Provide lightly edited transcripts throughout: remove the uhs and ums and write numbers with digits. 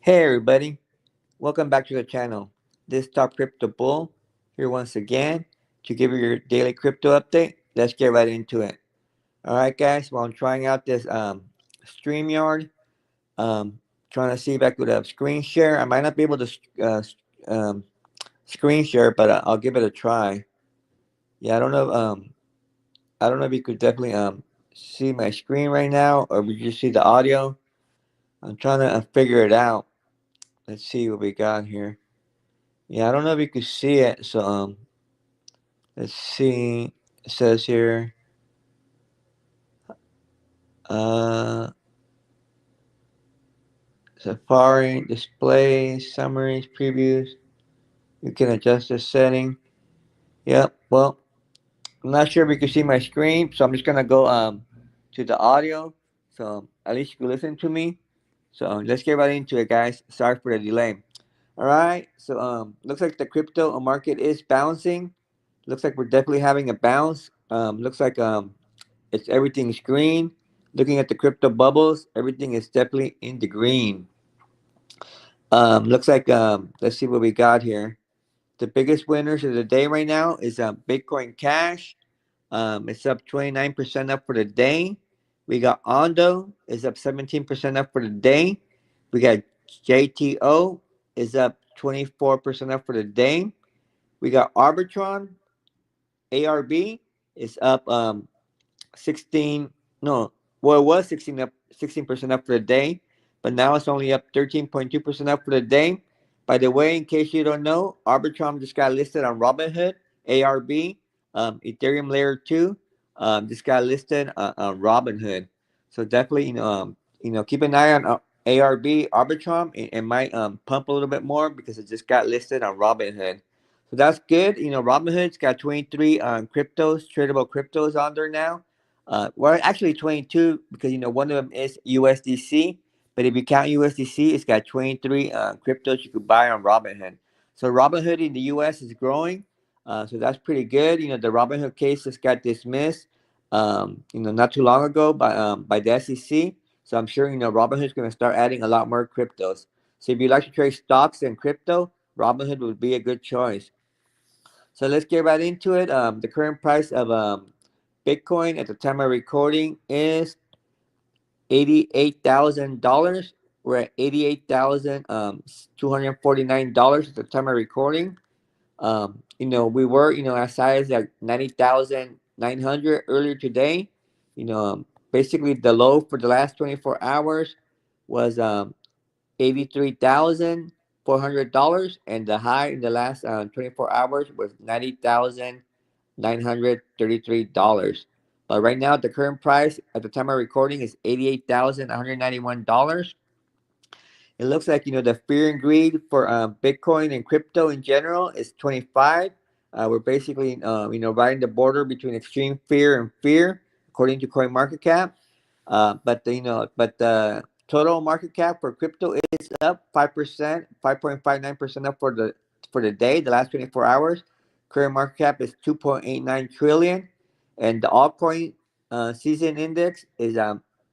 Hey everybody, welcome back to the channel. This Top Crypto Bull here once again to give you your daily crypto update. Let's get right into it. Alright guys, while I'm trying out this StreamYard, um, trying to see if I could screen share. I might not be able to um, screen share, but I'll give it a try. Yeah, I don't know if you could definitely see my screen right now or we just see the audio. I'm trying to figure it out. Let's see what we got here. Yeah, I don't know if you can see it. So let's see. It says here, uh, Safari displays, summaries, previews. You can adjust the setting. Yep. Well, I'm not sure if you can see my screen, so I'm just gonna go to the audio, so at least you can listen to me. So let's get right into it, guys. Sorry for the delay. All right. So looks like the crypto market is bouncing. Looks like we're definitely having a bounce. Looks like it's everything's green. Looking at the crypto bubbles, everything is definitely in the green. Looks like let's see what we got here. The biggest winners of the day right now is Bitcoin Cash. It's up 29% up for the day. We got Ondo is up 17% up for the day. We got JTO is up 24% up for the day. We got Arbitron ARB is up 16 no well it was 16% up for the day, but now it's only up 13.2% up for the day. By the way, in case you don't know, Arbitrum just got listed on Robinhood. ARB, Ethereum layer 2, just got listed on Robinhood. So definitely keep an eye on ARB Arbitrum. It might pump a little bit more because it just got listed on Robinhood. So that's good. Robinhood's got 23 cryptos, tradable cryptos on there now. Well, actually 22 because one of them is USDC. But if you count USDC, it's got 23 cryptos you could buy on Robinhood. So Robinhood in the US is growing. So that's pretty good. The Robinhood case just got dismissed, not too long ago by the SEC. So I'm sure, Robinhood's going to start adding a lot more cryptos. So if you like to trade stocks and crypto, Robinhood would be a good choice. So let's get right into it. The current price of Bitcoin at the time of recording is $88,000. We're at $88,249 at the time of recording. We were as high as like 90,900 earlier today. Basically the low for the last 24 hours was $83,400, and the high in the last 24 hours was $90,933. But right now, the current price at the time of recording is $88,191. It looks like the fear and greed for Bitcoin and crypto in general is 25. We're basically riding the border between extreme fear and fear, according to CoinMarketCap. But the total market cap for crypto is up 5%, 5.59% up for the day, the last 24 hours. Current market cap is 2.89 trillion, and the altcoin season index is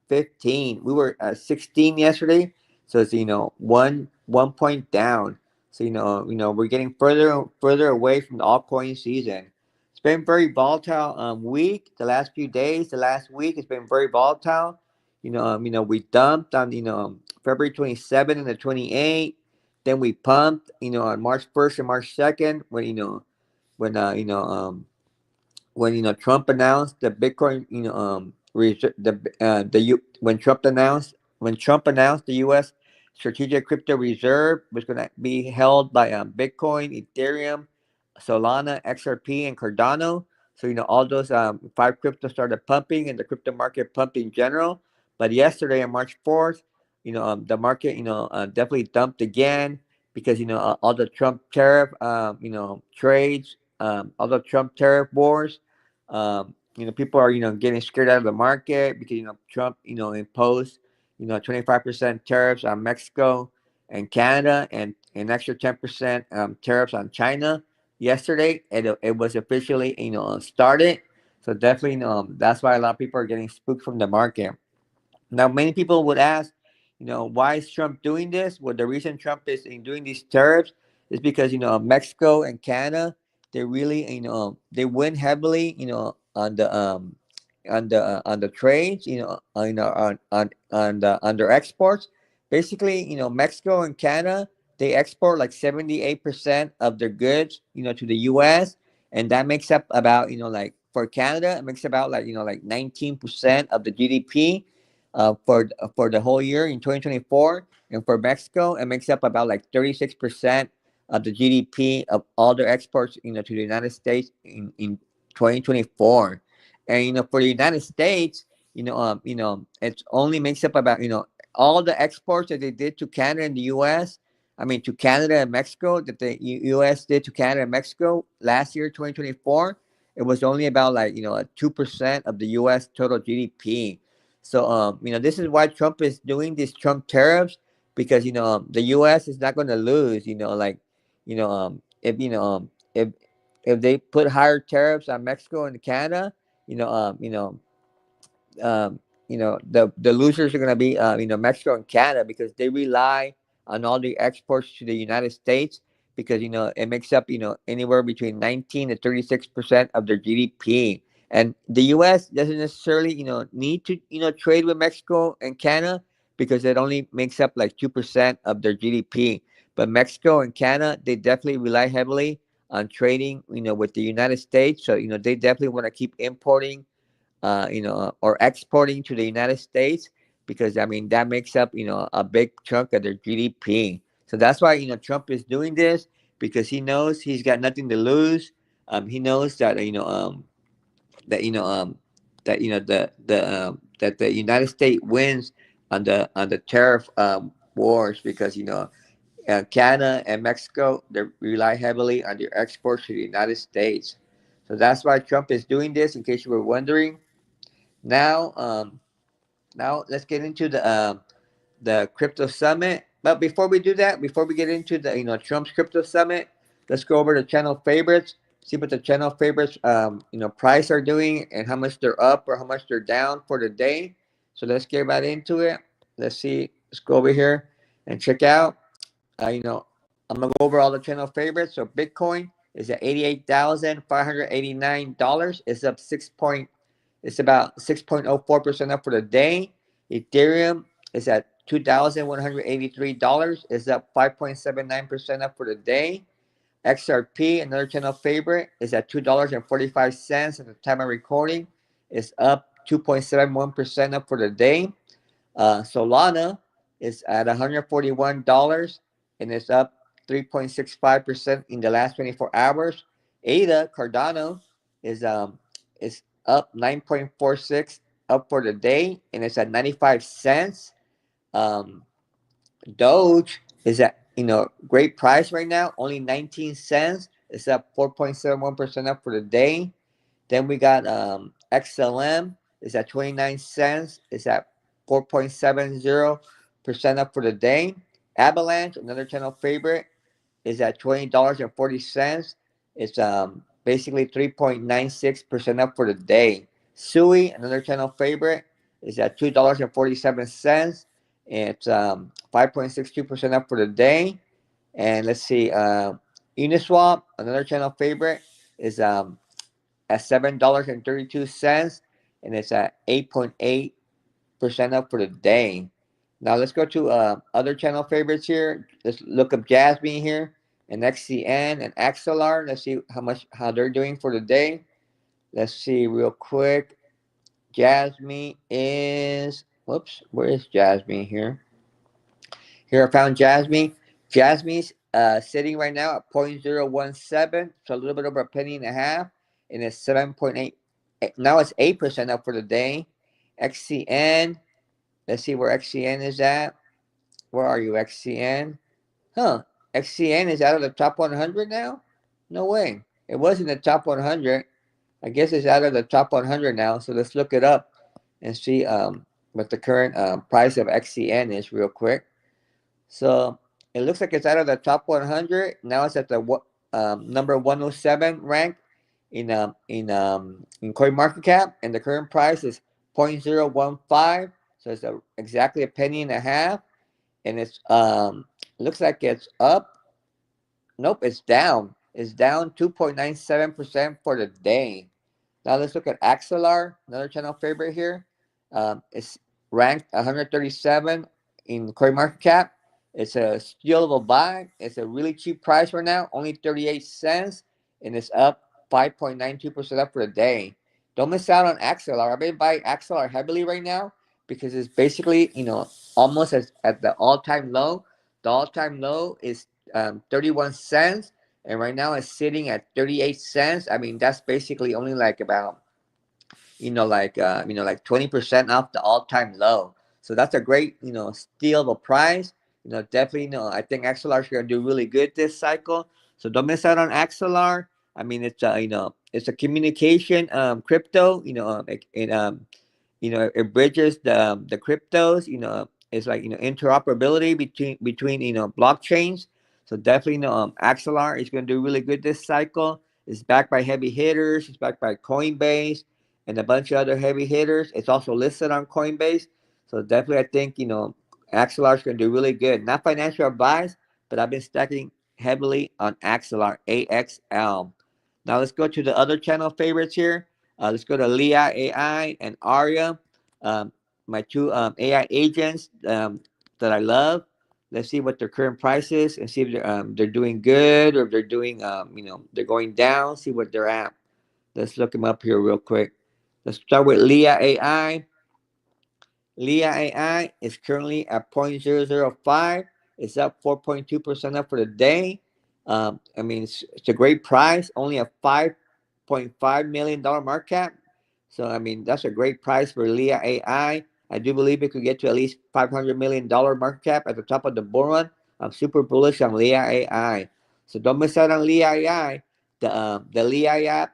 15. We were at 16 yesterday, so it's one point down. So we're getting further away from the altcoin season. It's been very volatile week. The last few days, the last week has been very volatile. We dumped on February 27th and the 28th. Then we pumped on March 1st and March 2nd when Trump announced the Bitcoin when Trump announced the U.S. strategic crypto reserve was going to be held by Bitcoin, Ethereum, Solana, XRP, and Cardano. So all those five cryptos started pumping, and the crypto market pumped in general. But yesterday on March 4th, the market definitely dumped again because all the Trump tariff trades, all the Trump tariff wars. People are getting scared out of the market because Trump imposed 25% tariffs on Mexico and Canada, and an extra 10% tariffs on China yesterday. It was officially started. So definitely that's why a lot of people are getting spooked from the market. Now many people would ask, why is Trump doing this? Well, the reason Trump is doing these tariffs is because Mexico and Canada, they really they win heavily on the trades, on their exports. Basically, Mexico and Canada, they export like 78% of their goods to the US, and that makes up about like for Canada, it makes about like 19% of the GDP for the whole year in 2024. And for Mexico, it makes up about like 36% of the GDP of all their exports to the United States in 2024. And for the United States, it only makes up about all the exports that they did to Canada and the US. I mean, to Canada and Mexico, that the US did to Canada and Mexico last year, 2024. It was only about like 2% of the US total GDP. So this is why Trump is doing these Trump tariffs, because the US is not going to lose. If if they put higher tariffs on Mexico and Canada, you know um you know the losers are going to be Mexico and Canada, because they rely on all the exports to the United States, because it makes up anywhere between 19 to 36% of their GDP. And the US doesn't necessarily need to trade with Mexico and Canada, because it only makes up like 2% of their GDP. But Mexico and Canada, they definitely rely heavily on trading with the United States. So they definitely want to keep importing or exporting to the United States, because I mean that makes up a big chunk of their GDP. So that's why Trump is doing this, because he knows he's got nothing to lose. He knows that that you know that that the United States wins on the tariff wars, because Canada and Mexico, they rely heavily on their exports to the United States. So that's why Trump is doing this. In case you were wondering. Now, now let's get into the crypto summit. But before we do that, before we get into the Trump's crypto summit, let's go over the channel favorites. See what the channel favorites price are doing, and how much they're up or how much they're down for the day. So let's get right into it. Let's see. Let's go over here and check out. I'm gonna go over all the channel favorites. So Bitcoin is at $88,589. It's up it's about 6.04% up for the day. Ethereum is at $2,183. It's up 5.79% up for the day. XRP, another channel favorite, is at $2.45 at the time of recording. It's up 2.71% up for the day. Solana is at $141, and it's up 3.65% in the last 24 hours. ADA Cardano is up 9.46 up for the day, and it's at 95 cents. Um, Doge is at great price right now, only 19 cents. It's up 4.71% up for the day. Then we got XLM is at 29 cents. It's at 4.70% up for the day. Avalanche, another channel favorite, is at $20.40. It's basically 3.96% up for the day. Sui, another channel favorite, is at $2.47. It's 5.62% up for the day. And let's see, Uniswap, another channel favorite, is at $7.32, and it's at 8.8% up for the day. Now let's go to other channel favorites here. Let's look up Jasmine here, and XCN and Axelar. Let's see how they're doing for the day. Let's see real quick. Jasmine is, whoops, where is Jasmine here? Here I found Jasmine. Jasmine's sitting right now at 0.017, so a little bit over a penny and a half, and it's 7.8. Now it's 8% up for the day. XCN, let's see where XCN is at. Where are you, XCN? Huh, XCN is out of the top 100 now? No way. It was in the top 100. I guess it's out of the top 100 now, so let's look it up and see what the current price of XCN is real quick. So it looks like it's out of the top 100. Now it's at the number 107 rank in CoinMarketCap, and the current price is 0.015. So it's exactly a penny and a half. and it's looks like it's up. Nope, it's down. It's down 2.97% for the day. Now let's look at Axelar, another channel favorite here. It's ranked 137 in CoinMarketCap. It's a stealable buy. It's a really cheap price right now, only 38 cents, and it's up 5.92% up for the day. Don't miss out on Axelar. I've been buying Axelar heavily right now because it's basically, almost at the all-time low. The all-time low is 31 cents, and right now it's sitting at 38 cents. I mean, that's basically only like about, like 20% off the all-time low. So that's a great, steal of a price. Definitely, I think XLR is going to do really good this cycle. So don't miss out on XLR. I mean, it's a communication crypto. It bridges the cryptos. It's like interoperability between blockchains. So definitely, Axelar is going to do really good this cycle. It's backed by heavy hitters. It's backed by Coinbase and a bunch of other heavy hitters. It's also listed on Coinbase. So definitely, I think Axelar is going to do really good. Not financial advice, but I've been stacking heavily on Axelar AXL. Now let's go to the other channel favorites here. Let's go to Leah AI and Aria, um, my two AI agents that I love. Let's see what their current price is and see if they're doing good or if they're doing they're going down. See what they're at. Let's look them up here real quick. Let's start with Leah AI. Leah AI is currently at 0.005. It's up 4.2% up for the day. I mean, it's a great price, only a $5.5 million market cap. So, I mean, that's a great price for Leah AI. I do believe it could get to at least $500 million market cap at the top of the bull run. I'm super bullish on Leah AI. So don't miss out on Leah AI. The Leah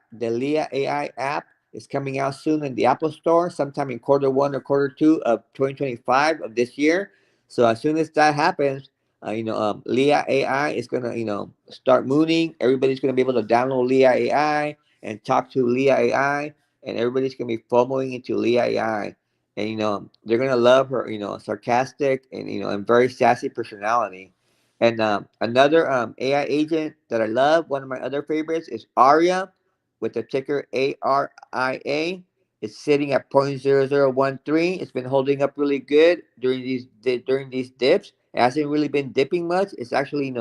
AI app is coming out soon in the Apple Store, sometime in quarter one or quarter two of 2025 of this year. So as soon as that happens, Leah AI is gonna start mooning. Everybody's gonna be able to download Leah AI and talk to Leah AI, and everybody's gonna be FOMOing into Leah AI, and they're gonna love her sarcastic and very sassy personality. And another AI agent that I love, one of my other favorites, is Aria with the ticker ARIA. It's sitting at 0.0013. It's been holding up really good during these dips. It hasn't really been dipping much. It's actually,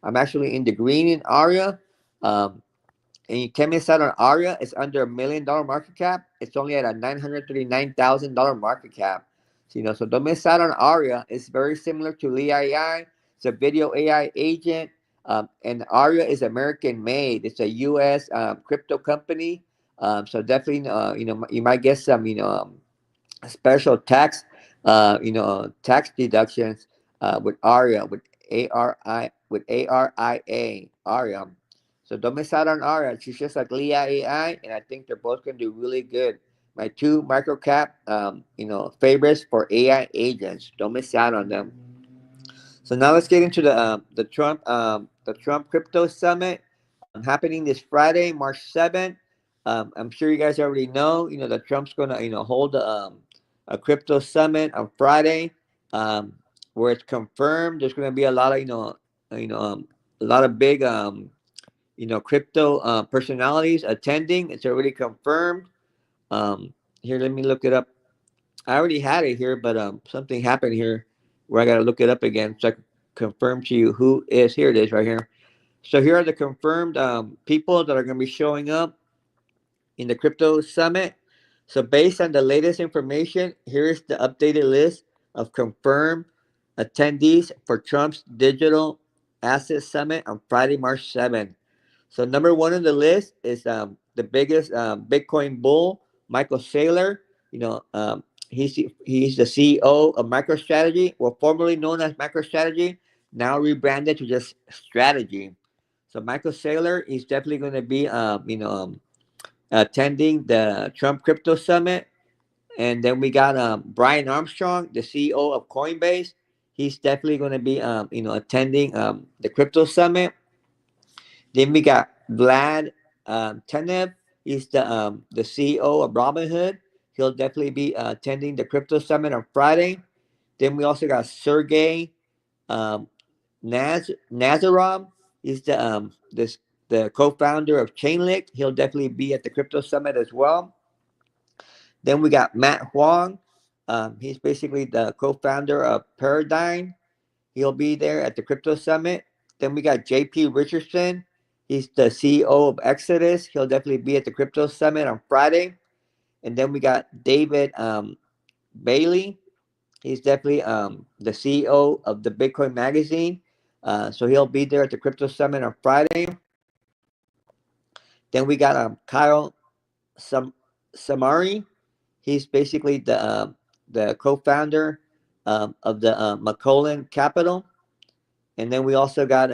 I'm actually in the green in Aria. Um, and you can miss out on Aria. It's under $1 million market cap. It's only at a $939,000 market cap. So, so don't miss out on Aria. It's very similar to Lee AI. It's a video AI agent. And Aria is American made. It's a U.S. Crypto company. So definitely, you might get some, special tax deductions with Aria, with Aria. So don't miss out on Aria. She's just like Leah AI, and I think they're both gonna do really good. My two microcap, favorites for AI agents. Don't miss out on them. So now let's get into the Trump Crypto Summit happening this Friday, March 7th. I'm sure you guys already know, that Trump's gonna hold a crypto summit on Friday, where it's confirmed. There's gonna be a lot of you know a lot of big crypto personalities attending. It's already confirmed. Here, let me look it up. I already had it here, but something happened here where I got to look it up again so I can confirm to you who is. Here it is right here. So here are the confirmed people that are going to be showing up in the crypto summit. So based on the latest information, here is the updated list of confirmed attendees for Trump's digital asset summit on Friday, March 7th. So number one on the list is the biggest Bitcoin bull, Michael Saylor. He's the CEO of MicroStrategy, well, formerly known as MicroStrategy, now rebranded to just Strategy. So Michael Saylor is definitely going to be attending the Trump Crypto Summit. And then we got Brian Armstrong, the CEO of Coinbase. He's definitely going to be attending the Crypto Summit. Then we got Vlad Tenev. He's the CEO of Robinhood. He'll definitely be attending the Crypto Summit on Friday. Then we also got Sergey Um, Nazarom is the co-founder of Chainlink. He'll definitely be at the crypto summit as well. Then we got Matt Huang. He's basically the co-founder of Paradigm. He'll be there at the crypto summit. Then we got JP Richardson. He's the CEO of Exodus. He'll definitely be at the crypto summit on Friday. And then we got David Bailey. He's definitely the CEO of the Bitcoin Magazine. So he'll be there at the crypto summit on Friday. Then we got Kyle Samari. He's basically the co-founder of the McCullen Capital. And then we also got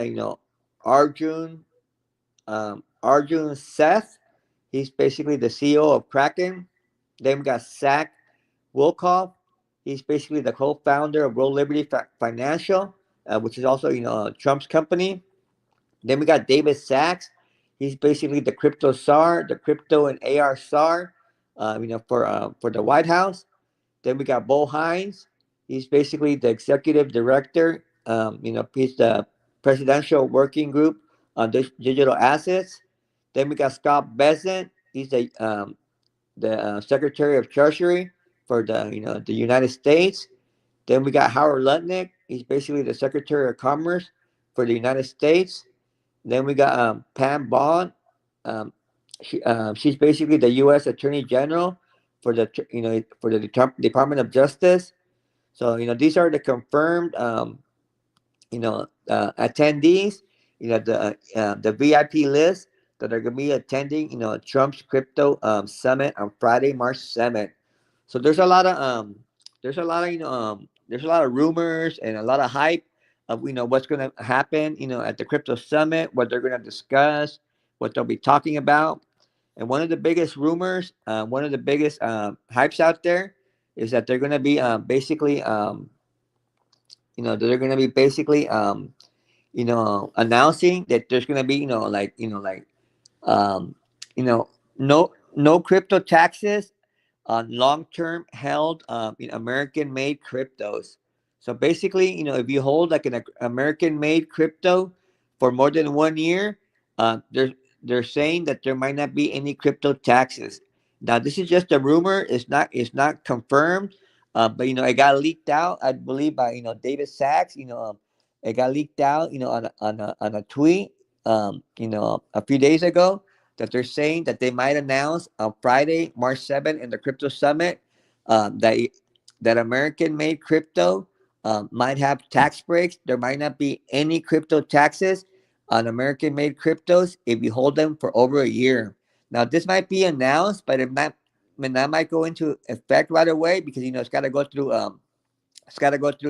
Arjun Arjun Seth. He's basically the CEO of Kraken. Then we got Zach Wilkoff. He's basically the co-founder of World Liberty Financial, which is also Trump's company. Then we got David Sachs. He's basically the crypto czar, the crypto and AR czar, for the White House. Then we got Bo Hines. He's basically the executive director. He's the presidential working group on digital assets. Then we got Scott Bessent. He's the Secretary of Treasury for the United States. Then we got Howard Lutnick. He's basically the Secretary of Commerce for the United States. Then we got Pam Bond. She's basically the U.S. Attorney General for the Department of Justice. So these are the confirmed attendees. The VIP list that are going to be attending Trump's crypto summit on Friday, March 7th. So there's a lot of there's a lot of rumors and a lot of hype of what's going to happen at the crypto summit, what they're going to discuss, what they'll be talking about. And one of the biggest rumors, one of the biggest hypes out there is that they're going to be announcing that there's going to be um, no crypto taxes on long-term held American-made cryptos. So basically, if you hold like an American-made crypto for more than 1 year, they're saying that there might not be any crypto taxes. Now, this is just a rumor. It's not confirmed. But it got leaked out, I believe, by David Sachs. It got leaked out, on a tweet, a few days ago, that they're saying that they might announce on Friday, March 7th, in the crypto summit, that American-made crypto might have tax breaks. There might not be any crypto taxes on American-made cryptos if you hold them for over a year. Now, this might be announced, but that might go into effect right away, because it's got to go through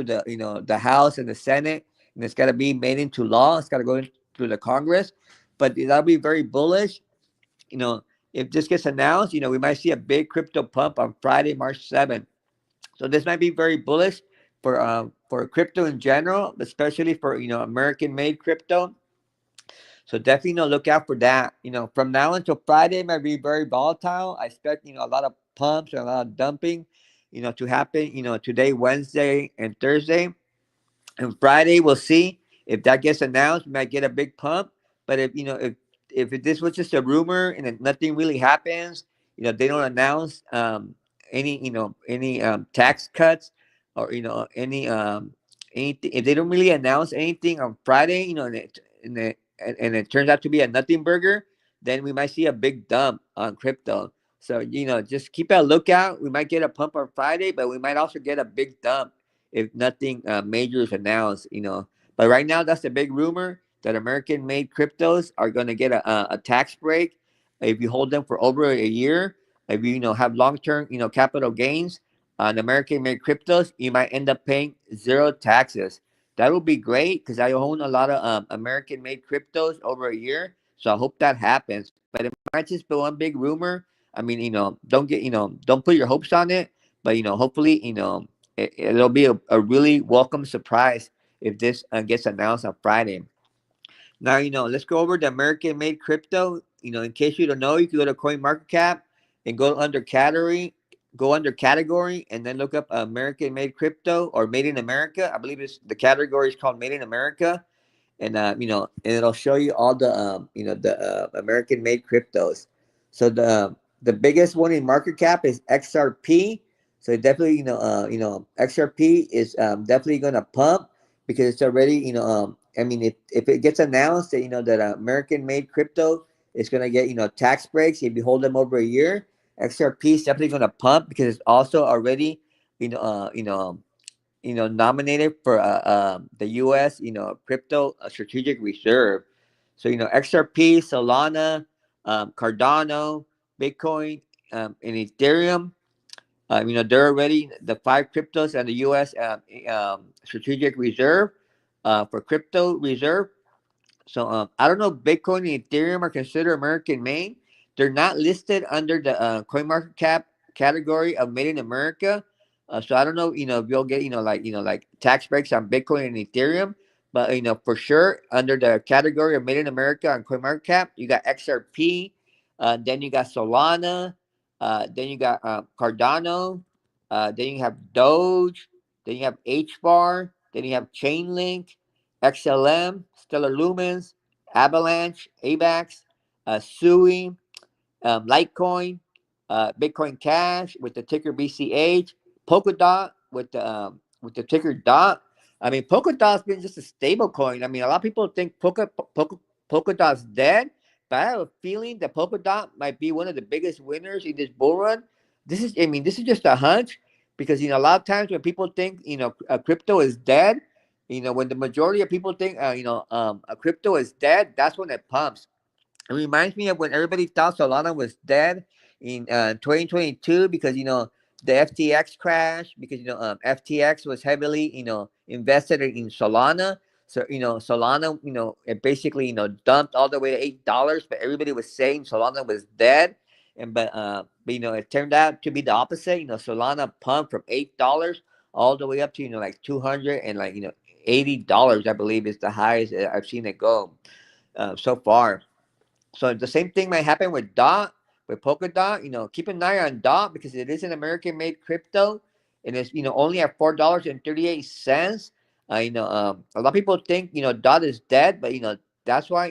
the House and the Senate, and it's got to be made into law. It's got to go through the Congress, but that'll be very bullish. If this gets announced, we might see a big crypto pump on Friday, March 7th. So this might be very bullish for crypto in general, especially for American-made crypto. So definitely look out for that. From now until Friday it might be very volatile. I expect a lot of pumps and a lot of dumping, to happen. Today, Wednesday, and Thursday, and Friday we'll see if that gets announced. We might get a big pump. But if this was just a rumor and if nothing really happens, they don't announce any tax cuts, or anything. If they don't really announce anything on Friday, and it turns out to be a nothing burger, then we might see a big dump on crypto. So just keep a lookout. We might get a pump on Friday, but we might also get a big dump if nothing major is announced. But right now, that's the big rumor, that American-made cryptos are going to get a tax break if you hold them for over a year. If you have long-term capital gains on American-made cryptos, you might end up paying zero taxes. That would be great, because I own a lot of American-made cryptos over a year. So I hope that happens. But it might just be one big rumor. I mean, don't put your hopes on it. But hopefully, it'll be a really welcome surprise if this gets announced on Friday. Now, let's go over the American-made crypto. In case you don't know, you can go to CoinMarketCap and go under go under category and then look up American made crypto or made in America. I believe it's the category is called made in America, and and it'll show you all the the American made cryptos. So the biggest one in market cap is XRP. So definitely XRP is definitely gonna pump because it's already I mean if it gets announced that that American made crypto is gonna get tax breaks if you hold them over a year, XRP is definitely gonna pump because it's also already you know uh, you know nominated for the U.S. Crypto Strategic Reserve. So XRP, Solana, Cardano, Bitcoin, and Ethereum. They're already the five cryptos and the U.S. Strategic Reserve for crypto reserve. So I don't know if Bitcoin and Ethereum are considered American made. They're not listed under the CoinMarketCap category of made in America. So I don't know, if you'll get, like tax breaks on Bitcoin and Ethereum. But for sure, under the category of made in America on CoinMarketCap, you got XRP, then you got Solana, then you got Cardano, then you have Doge, then you have HBAR, then you have Chainlink, XLM, Stellar Lumens, Avalanche, AVAX, SUI, Litecoin, Bitcoin Cash with the ticker BCH, Polkadot with the ticker DOT. I mean, Polkadot's been just a stable coin. I mean, a lot of people think Polkadot's dead, but I have a feeling that Polkadot might be one of the biggest winners in this bull run. This is just a hunch because a lot of times when people think a crypto is dead, when the majority of people think a crypto is dead, that's when it pumps. It reminds me of when everybody thought Solana was dead in 2022 because the FTX crash because FTX was heavily invested in Solana. So Solana it basically dumped all the way to $8, but everybody was saying Solana was dead. And but it turned out to be the opposite. Solana pumped from $8 all the way up to like 200 and like $80, I believe is the highest I've seen it go so far. So the same thing might happen with Dot, with Polkadot. Keep an eye on Dot because it is an American-made crypto, and it's only at $4.38. A lot of people think Dot is dead, but that's why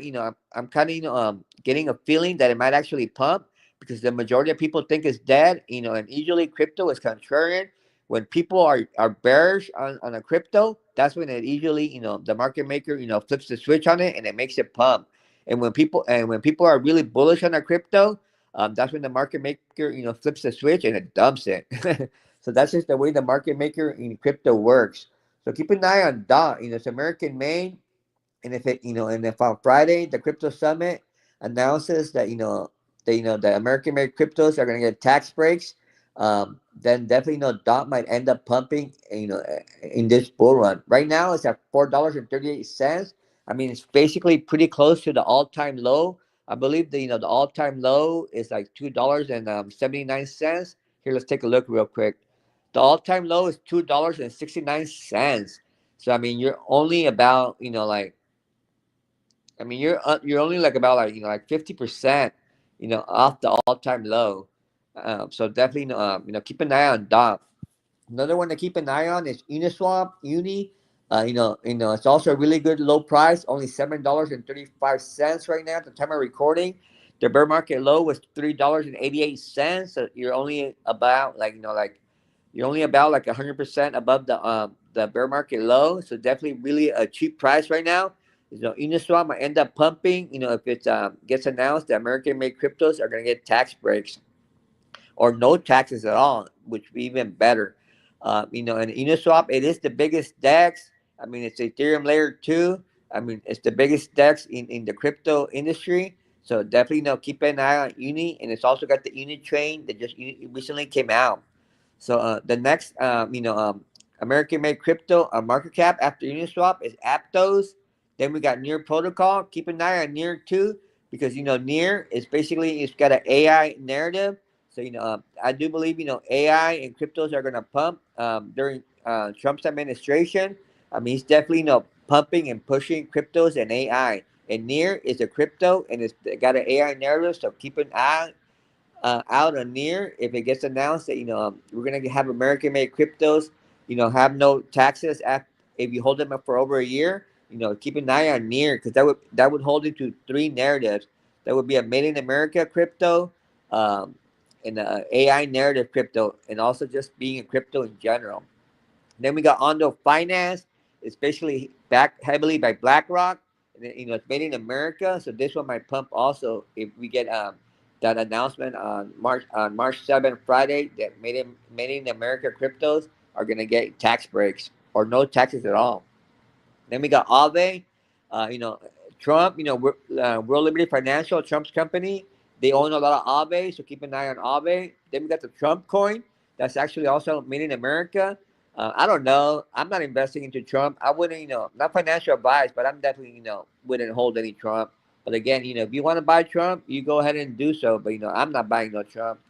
I'm kind of getting a feeling that it might actually pump because the majority of people think it's dead. And usually crypto is contrarian. When people are bearish on a crypto, that's when it usually the market maker flips the switch on it and it makes it pump. And when people are really bullish on a crypto, that's when the market maker flips the switch and it dumps it. So that's just the way the market maker in crypto works. So keep an eye on DOT. It's American made, and if on Friday the crypto summit announces that the American made cryptos are going to get tax breaks, then definitely DOT might end up pumping in this bull run. Right now it's at $4.38. I mean, it's basically pretty close to the all-time low. I believe the all-time low is like $2.79. Here, let's take a look real quick. The all-time low is $2.69. So I mean, you're only about you're only like about like 50% off the all-time low. So definitely keep an eye on DOT. Another one to keep an eye on is Uniswap, Uni. It's also a really good low price, only $7.35 right now at the time of recording. The bear market low was $3.88. So you're only about you're only about like 100% above the bear market low. So definitely really a cheap price right now. Uniswap might end up pumping. If it gets announced that American made cryptos are going to get tax breaks or no taxes at all, which would be even better. And Uniswap, it is the biggest DEX. I mean, it's Ethereum layer 2. I mean, it's the biggest DEX in the crypto industry. So definitely keep an eye on Uni, and it's also got the Uni train that just recently came out. So the next, American-made crypto market cap after Uniswap is Aptos. Then we got Near Protocol. Keep an eye on Near too, because Near is basically it's got an AI narrative. So I do believe AI and cryptos are gonna pump during Trump's administration. I mean, he's definitely pumping and pushing cryptos and AI. And Near is a crypto and it's got an AI narrative. So keep an eye out or near, if it gets announced that we're gonna have American-made cryptos, have no taxes if you hold them up for over a year. Keep an eye on near, because that would hold you to three narratives. That would be a made in America crypto, um, and a AI narrative crypto, and also just being a crypto in general. Then we got Ondo Finance. It's basically backed heavily by BlackRock. And then, it's made in America, so this one might pump also if we get that announcement on March 7th, Friday, that made in America cryptos are gonna get tax breaks or no taxes at all. Then we got Aave, Trump, World Liberty Financial, Trump's company. They own a lot of Aave, so keep an eye on Aave. Then we got the Trump coin. That's actually also made in America. I don't know. I'm not investing into Trump. I wouldn't, not financial advice, but I'm definitely, wouldn't hold any Trump. But again, if you want to buy Trump, you go ahead and do so. But, I'm not buying no Trump.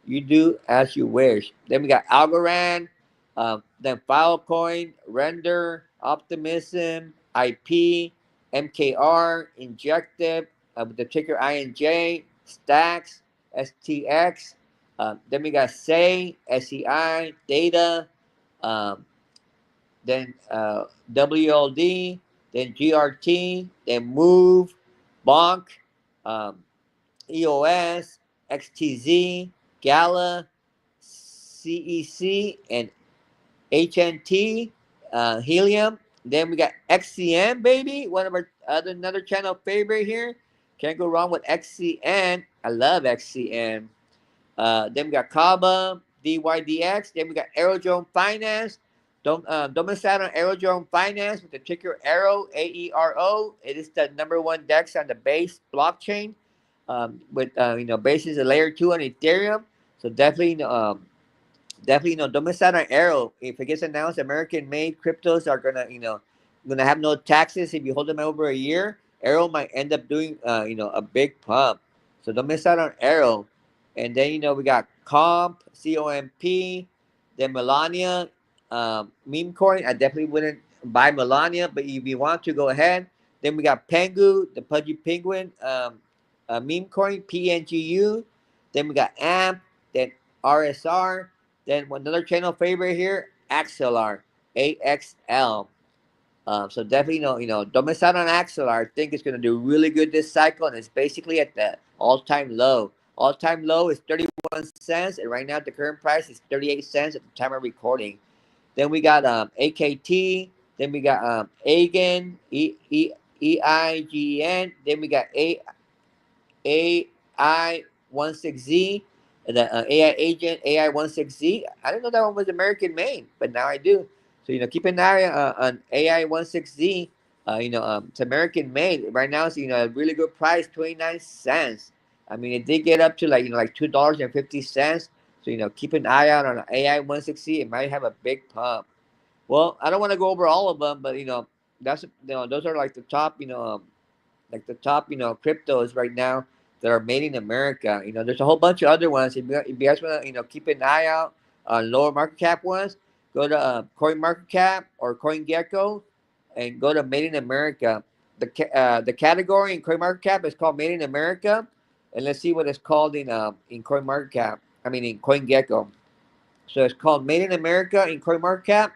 You do as you wish. Then we got Algorand, then Filecoin, Render, Optimism, IP, MKR, Injective, with the ticker INJ, Stacks, STX. Then we got SEI, SEI, Data, um, then WLD, then GRT, then Move, Bonk, um, EOS, XTZ, Gala, CEC, and HNT, Helium. Then we got XCN, baby, one of our another channel favorite here. Can't go wrong with XCN. I love XCN. Then we got Kaba, DYDX. Then we got Aerodrome Finance. Don't miss out on Aerodrome Finance with the ticker Aero, AERO. It is the number one DEX on the base blockchain. With base is a layer 2 on Ethereum. So definitely, don't miss out on Arrow. If it gets announced, American-made cryptos are gonna have no taxes if you hold them over a year. Arrow might end up doing, a big pump. So don't miss out on Arrow. And then we got COMP, then Melania, meme coin. I definitely wouldn't buy Melania, but if you want to, go ahead. Then we got Pengu, the Pudgy Penguin, meme coin, PNGU. Then we got AMP, then RSR. Then another channel favorite here, Axelar, AXL. So definitely, don't miss out on Axelar. I think it's going to do really good this cycle, and it's basically at the all-time low. All-time low is 31 cents, and right now the current price is 38 cents at the time of recording. Then we got AKT. Then we got AGEN, EIGN. Then we got AI16Z, the AI agent AI16Z. I didn't know that one was American made, but now I do. So keep an eye on AI16Z. It's American made. Right now it's a really good price, 29 cents. I mean, it did get up to like $2.50. So keep an eye out on AI16Z. It might have a big pump. Well, I don't want to go over all of them, but that's those are like the top, cryptos right now that are made in America. There's a whole bunch of other ones. If you guys want to, keep an eye out on lower market cap ones, go to Coin Market Cap or CoinGecko, and go to Made in America. The category in Coin Market Cap is called Made in America, and let's see what it's called in Coin Market Cap. I mean in CoinGecko. So it's called Made in America in Coin Market Cap,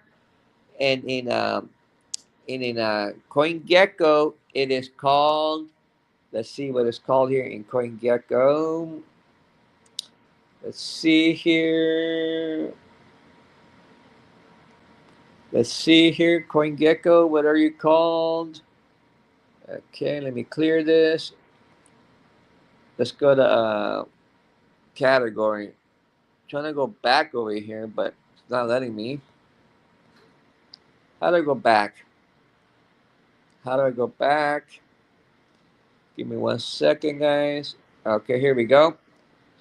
and in CoinGecko it is called. Let's see what it's called here in CoinGecko. Let's see here. Let's see here, CoinGecko. What are you called? Okay, let me clear this. Let's go to category. I'm trying to go back over here, but it's not letting me. How do I go back? How do I go back? Give me 1 second, guys. Okay, here we go.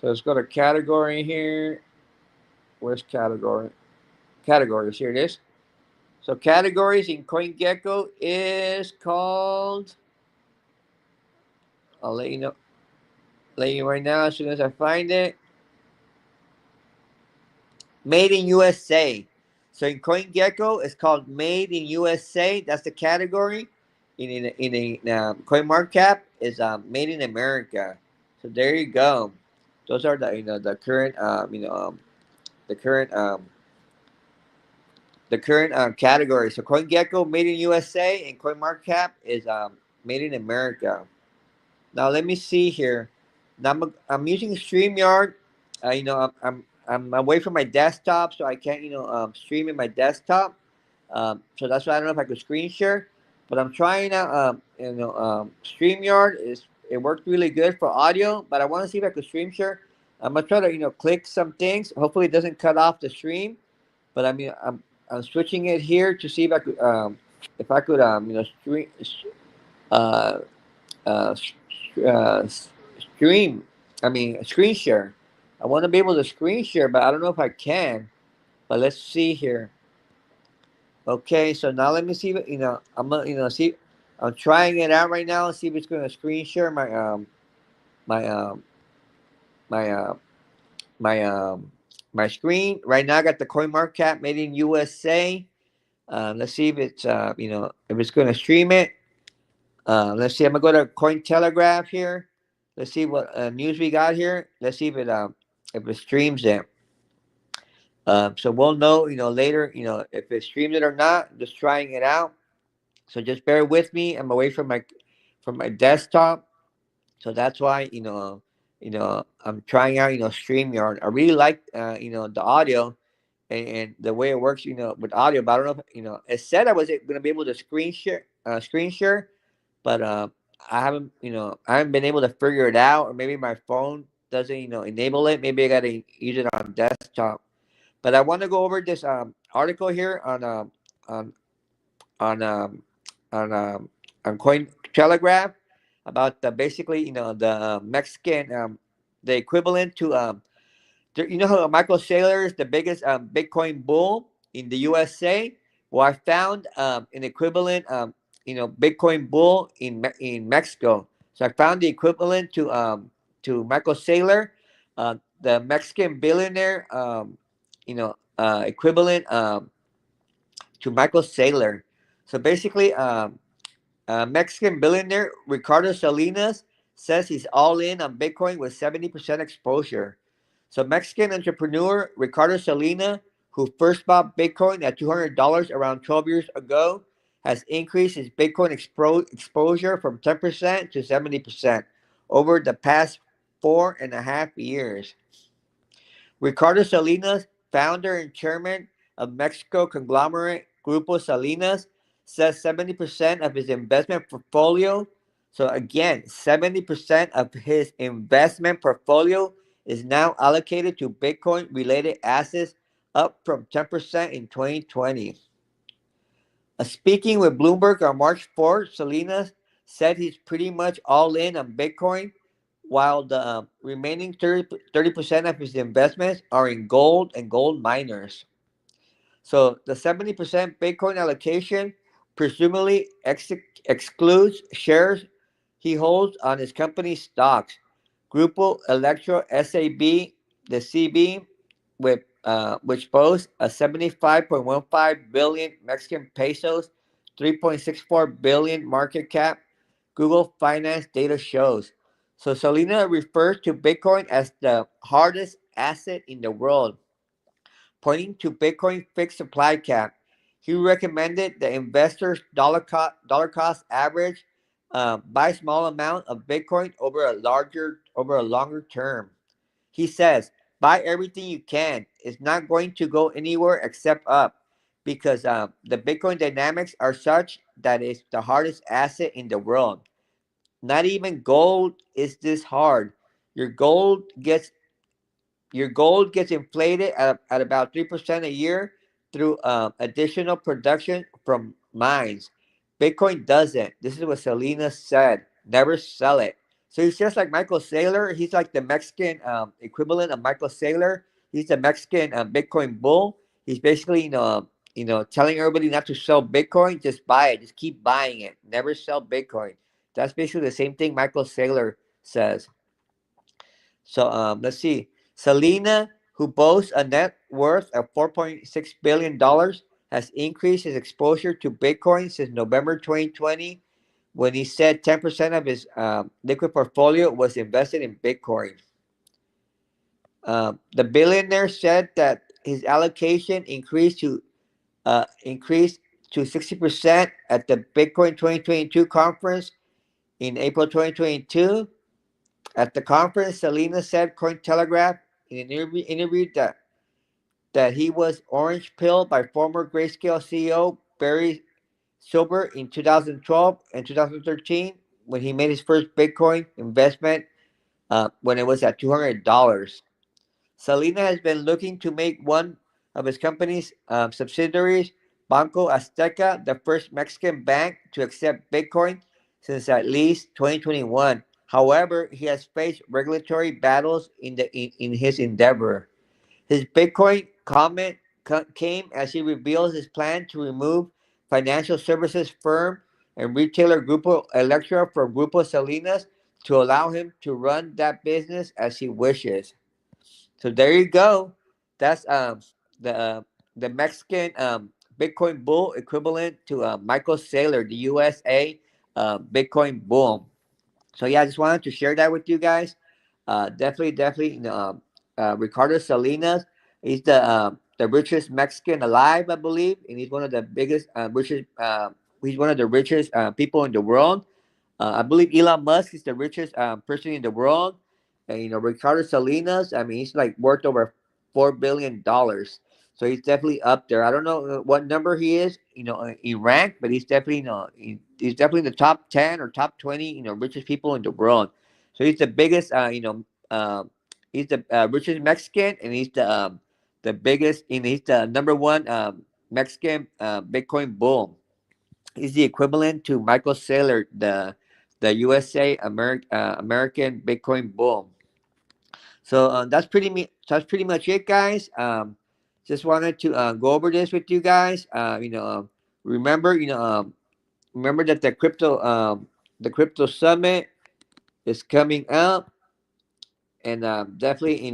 So let's go to category here. Where's category? Categories. Here it is. So categories in CoinGecko is called. I'll let you know. Let you right now as soon as I find it. Made in USA. So in CoinGecko, it's called Made in USA. That's the category. In CoinMarketCap is Made in America. So there you go. Those are the the current the current categories. So CoinGecko made in USA and CoinMarketCap is made in America. Now let me see here. Now I'm using StreamYard. I'm away from my desktop, so I can't stream in my desktop. So that's why I don't know if I could screen share. But I'm trying out StreamYard is it worked really good for audio, but I want to see if I could stream share. I'm gonna try to click some things. Hopefully it doesn't cut off the stream. But I mean I'm switching it here to see if I could stream uh, uh, stream. I mean, screen share. I want to be able to screen share, but I don't know if I can. But let's see here. Okay, so now let me see. I'm gonna see. I'm trying it out right now and see if it's gonna screen share my my my my screen. Right now, I got the CoinMarketCap made in USA. Let's see if it's if it's gonna stream it. Let's see. I'm gonna go to Cointelegraph here. Let's see what news we got here. Let's see if it streams it. So we'll know later if it streams it or not. I'm just trying it out. So just bear with me. I'm away from my desktop, so that's why I'm trying out StreamYard. I really like the audio and the way it works with audio. But I don't know if it said I was going to be able to screen share, but I haven't been able to figure it out, or maybe my phone doesn't enable it. Maybe I got to use it on desktop. But I want to go over this article here on on um, on Coin Telegraph about basically the Mexican the equivalent to how Michael Saylor is the biggest Bitcoin bull in the USA. Well, I found an equivalent Bitcoin bull in Mexico. So I found the equivalent to Michael Saylor, the Mexican billionaire equivalent to Michael Saylor. So basically, Mexican billionaire Ricardo Salinas says he's all in on Bitcoin with 70% exposure. So Mexican entrepreneur Ricardo Salinas, who first bought Bitcoin at $200 around 12 years ago, has increased his Bitcoin exposure from 10% to 70% over the past 4.5 years. Ricardo Salinas, founder and chairman of Mexico conglomerate Grupo Salinas, says 70% of his investment portfolio. So again, 70% of his investment portfolio is now allocated to Bitcoin related assets, up from 10% in 2020. Speaking with Bloomberg on March 4th, Salinas said he's pretty much all in on Bitcoin, while the remaining 30% of his investments are in gold and gold miners. So the 70% Bitcoin allocation presumably excludes shares he holds on his company's stocks. Grupo Electro SAB, the CB, which boasts a 75.15 billion Mexican pesos, 3.64 billion market cap, Google Finance data shows. So Salina refers to Bitcoin as the hardest asset in the world, pointing to Bitcoin fixed supply cap. He recommended the investors dollar cost average buy small amount of Bitcoin over a longer term. He says, buy everything you can. It's not going to go anywhere except up, because the Bitcoin dynamics are such that it's the hardest asset in the world. Not even gold is this hard. Your gold gets your gold gets inflated at about 3% a year through additional production from mines. Bitcoin doesn't. This is what Selena said. Never sell it. So he's just like Michael Saylor. He's like the Mexican equivalent of Michael Saylor. He's the Mexican Bitcoin bull. He's basically, telling everybody not to sell Bitcoin. Just buy it. Just keep buying it. Never sell Bitcoin. That's basically the same thing Michael Saylor says. So let's see. Selena, who boasts a net worth of $4.6 billion, has increased his exposure to Bitcoin since November 2020, when he said 10% of his liquid portfolio was invested in Bitcoin. The billionaire said that his allocation increased to 60% at the Bitcoin 2022 conference in April 2022. At the conference, Selena said Cointelegraph in an interview that he was orange pilled by former Grayscale CEO Barry Silber in 2012 and 2013 when he made his first Bitcoin investment when it was at $200. Selena has been looking to make one of his company's subsidiaries, Banco Azteca, the first Mexican bank to accept Bitcoin since at least 2021. However, he has faced regulatory battles in his endeavor. His Bitcoin comment came as he reveals his plan to remove financial services firm and retailer Grupo Electra from Grupo Salinas to allow him to run that business as he wishes. So there you go. That's the uh, the Mexican Bitcoin bull equivalent to Michael Saylor, the USA Bitcoin bull. So yeah, I just wanted to share that with you guys. Definitely, you know, Ricardo Salinas. He's the richest Mexican alive, I believe, and he's one of the biggest, richest. He's one of the richest people in the world. I believe Elon Musk is the richest person in the world. And, you know, Ricardo Salinas, I mean, he's like worth over $4 billion. So he's definitely up there. I don't know what number he is, you know, in rank, but he's definitely, you know, he's definitely in the top 10 or top 20, you know, richest people in the world. So he's the biggest, he's the richest Mexican, and he's the biggest, and he's the number one Mexican Bitcoin bull. Is the equivalent to Michael Saylor, the USA American Bitcoin bull. So that's pretty much it, guys. Just wanted to go over this with you guys. Remember, remember that the crypto summit is coming up, and definitely,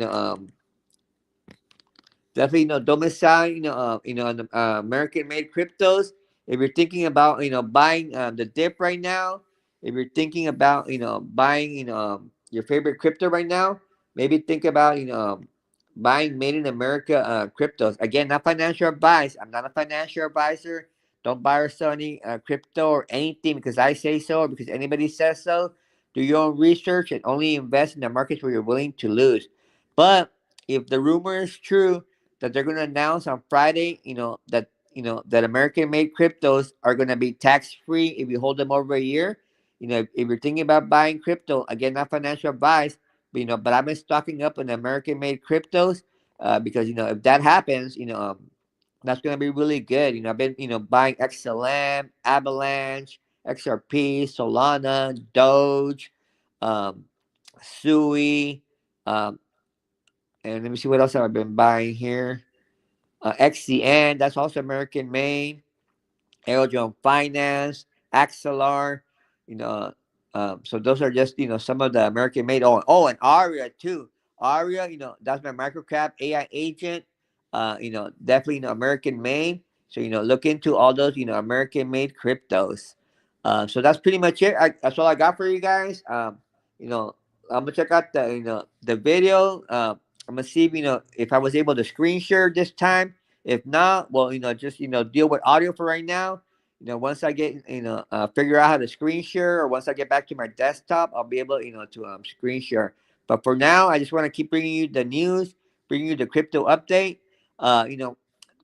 definitely, domicile, American made cryptos. If you're thinking about, buying the dip right now, if you're thinking about, buying, your favorite crypto right now, maybe think about, buying made in America cryptos. Again, not financial advice. I'm not a financial advisor. Don't buy or sell any crypto or anything because I say so or because anybody says so. Do your own research and only invest in the markets where you're willing to lose. But if the rumor is true, that they're going to announce on Friday, that American made cryptos are going to be tax free if you hold them over a year. If you're thinking about buying crypto, again, not financial advice, but I've been stocking up on American made cryptos because if that happens, that's going to be really good. I've been buying XLM, Avalanche, XRP, Solana, Doge, um, Sui, um, and let me see what else I've been buying here. XCN, that's also American made. Aerodrama Finance, Axelar, you know. So those are just some of the American made. And Aria too. Aria, that's my microcap AI agent. Definitely American made. So look into all those American made cryptos. So that's pretty much it. That's all I got for you guys. You know, I'm gonna check out the video. I'm gonna see if I was able to screen share this time. If not, well, just deal with audio for right now. Once I get figure out how to screen share, or once I get back to my desktop, I'll be able to screen share. But for now, I just want to keep bringing you the news, bringing you the crypto update. Uh, you know,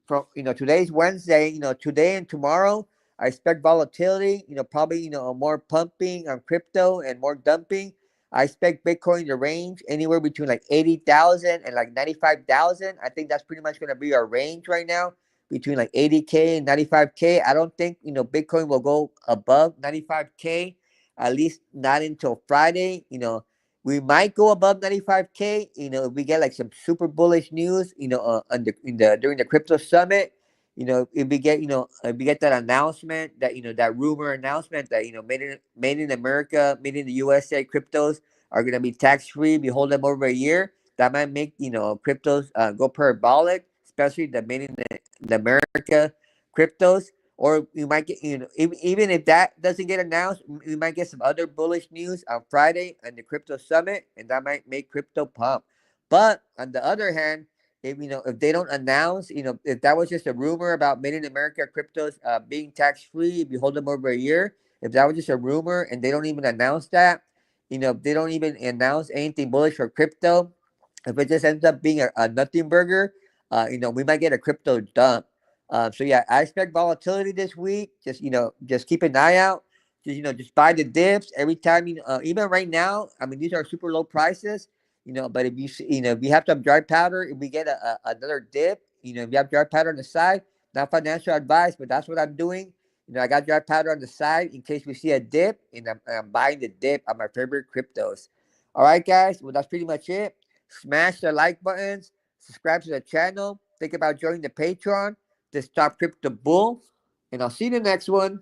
from today's Wednesday. Today and tomorrow, I expect volatility. Probably more pumping on crypto and more dumping. I expect Bitcoin to range anywhere between like 80,000 and like 95,000. I think that's pretty much going to be our range right now, between like 80K and 95K. I don't think Bitcoin will go above 95K, at least not until Friday. We might go above 95K. If we get like some super bullish news, during the crypto summit. If we get that announcement, that rumor announcement that made in America, made in the USA cryptos are gonna be tax free. We hold them over a year. That might make cryptos go parabolic, especially the made in the America cryptos. Or we might get, even if that doesn't get announced, we might get some other bullish news on Friday and the crypto summit, and that might make crypto pump. But on the other hand, if they don't announce, if that was just a rumor about made in America cryptos being tax free if you hold them over a year, if that was just a rumor and they don't even announce that, if they don't even announce anything bullish for crypto, if it just ends up being a nothing burger, we might get a crypto dump. So yeah, I expect volatility this week. Just keep an eye out. Just buy the dips every time. Even right now, I mean, these are super low prices. But if if you have some dry powder, if we get another dip, if you have dry powder on the side, not financial advice, but that's what I'm doing. I got dry powder on the side in case we see a dip, and I'm buying the dip on my favorite cryptos. All right, guys. Well, that's pretty much it. Smash the like buttons, subscribe to the channel, think about joining the Patreon, this top crypto bull, and I'll see you in the next one.